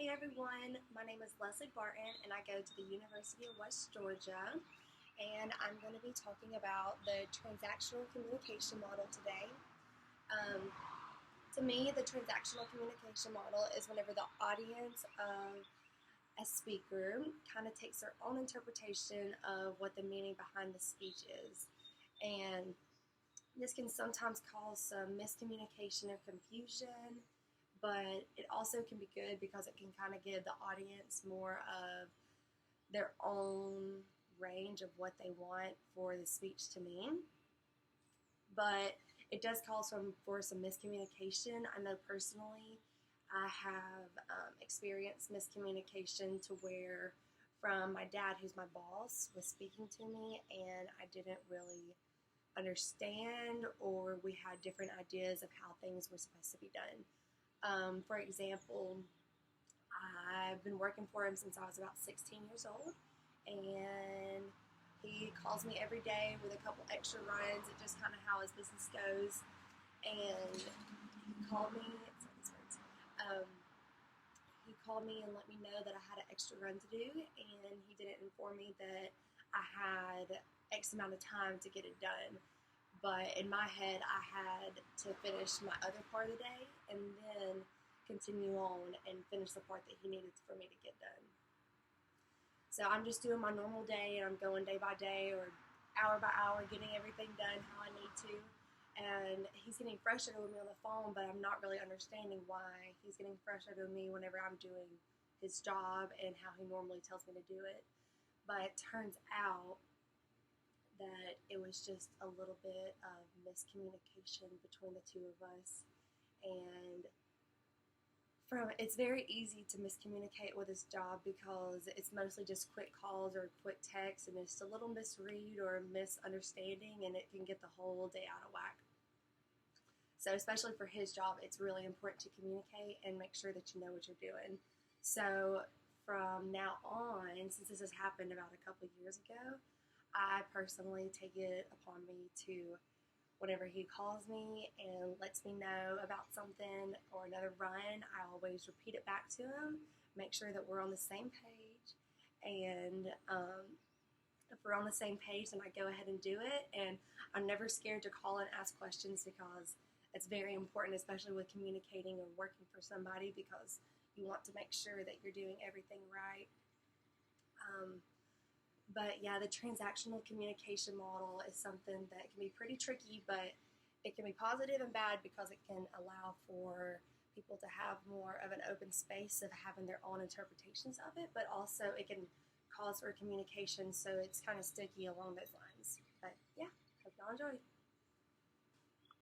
Hey everyone, my name is Leslie Barton and I go to the University of West Georgia, and I'm going to be talking about the transactional communication model today. Um, to me, the transactional communication model is whenever the audience of a speaker kind of takes their own interpretation of what the meaning behind the speech is. And this can sometimes cause some miscommunication or confusion, but it also can be good because it can kind of give the audience more of their own range of what they want for the speech to mean. But it does cause for some miscommunication. I know personally I have experienced miscommunication to where from my dad, who's my boss, was speaking to me and I didn't really understand, or we had different ideas of how things were supposed to be done. For example, I've been working for him since I was about 16 years old, and he calls me every day with a couple extra runs. It just kind of how his business goes. And he called me. Um, he called me and let me know that I had an extra run to do, and he didn't inform me that I had X amount of time to get it done. But in my head, I had to finish my other part of the day and then continue on and finish the part that he needed for me to get done. So I'm just doing my normal day, and I'm going day by day or hour by hour, getting everything done how I need to. And he's getting frustrated with me on the phone, but I'm not really understanding why he's getting frustrated with me whenever I'm doing his job and how he normally tells me to do it. But it turns out that it was just a little bit of miscommunication between the two of us. And it's very easy to miscommunicate with this job because it's mostly just quick calls or quick texts, and it's a little misread or misunderstanding, and it can get the whole day out of whack. So especially for his job, it's really important to communicate and make sure that you know what you're doing. So from now on, since this has happened about a couple of years ago, I personally take it upon me to, whenever he calls me and lets me know about something or another run, I always repeat it back to him, make sure that we're on the same page. And if we're on the same page, then I go ahead and do it. And I'm never scared to call and ask questions because it's very important, especially with communicating or working for somebody, because you want to make sure that you're doing everything right. But yeah, the transactional communication model is something that can be pretty tricky, but it can be positive and bad because it can allow for people to have more of an open space of having their own interpretations of it, but also it can cause for communication, so it's kind of sticky along those lines.